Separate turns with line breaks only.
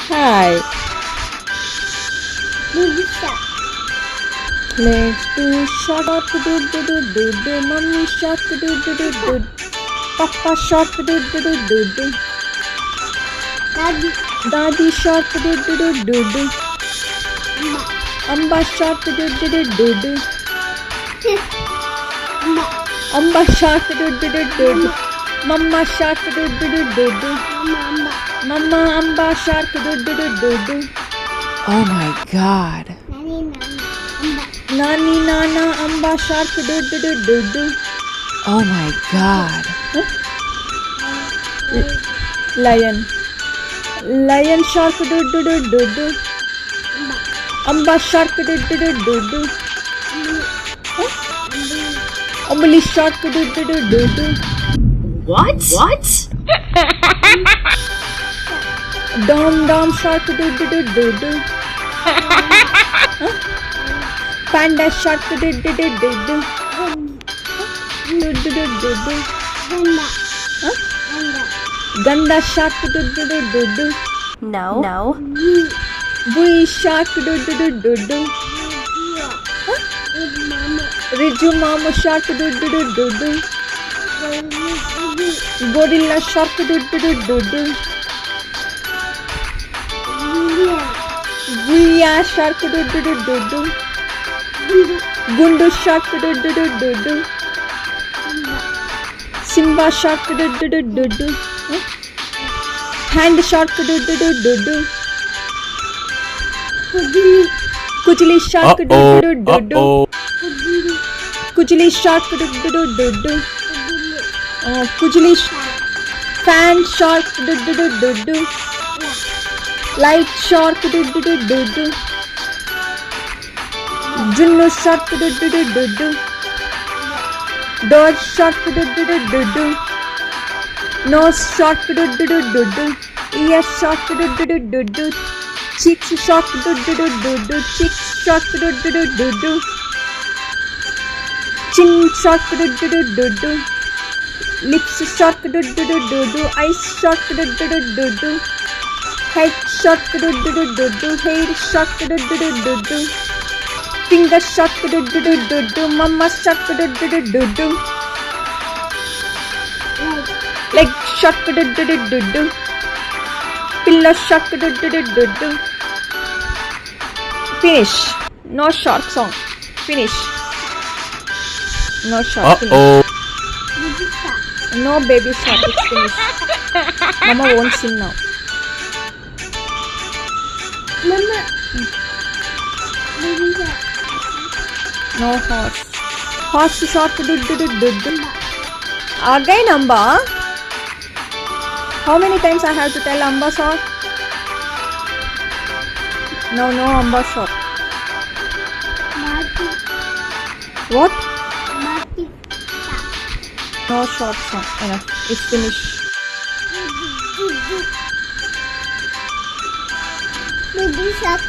Hi.
Baby shark.
Let's do shark do do do do do. Mommy shark do do do do. Papa shark do do do do do.
Daddy.
Daddy shark do do do do do.
Amma.
Amba shark do do do do do.
Amma.
Amba shark do do do do do. Mama shark do do do do do.
Mama.
Mama amba shark do do do do do.
Oh my god.
Nani nana. Amma.
Nani nana amba shark do do do do do.
Oh my god.
Lion. Lion shark do do do do do.
Amma.
Amba shark do do do do do.
Ambi.
Umbli shark do do do do do.
What?
Dom shark do do do do do. Panda shark do do do do do. Do do do do do.
Ganda.
Huh?
Ganda.
Ganda shark do do do do do.
No.
Bui shark do do do do do.
Big mama.
Riju mama shark do do do do do.
Baby.
Gorilla shark do do do do do.
Julia.
Guya shark do do do do do. Gundu shark do do do do do. Simba shark do do do do do. Hand shark do do do do do.
Kudili.
Kujli shark do do do do do.
Kudili.
Kujli shark do do do do do.
Kudili.
Kujli fan shark do do do do do. Light shark do do do do do. Junnu shark do do do do do. Dog shark do do do do do. Nose shark do do do do do. Ear shark do do do do do. Cheeks shark do do do do do. Cheeks shark do do do do do. Chin shark do do do do do. Lips shark do do do do do. Eyes shark do do do do do. Head shark do do do do do. Hair shark do do do do do. Finger shark do do do do do. Mama shark do do do do do. Leg shark do do do do do. Pillow shark do do do do do. Finish. No shark song. Finish. No shark. Finish.
Baby shark.
No baby shark. It's finished. Mama won't sing now.
Mama. Baby shark.
No horse. Horse shark do do do do do. Again Amba. How many times I have to tell Amba shark? No Amba shark.
Marty.
What?
Marty.
No shark song. Enough. It's finished.
Baby shark.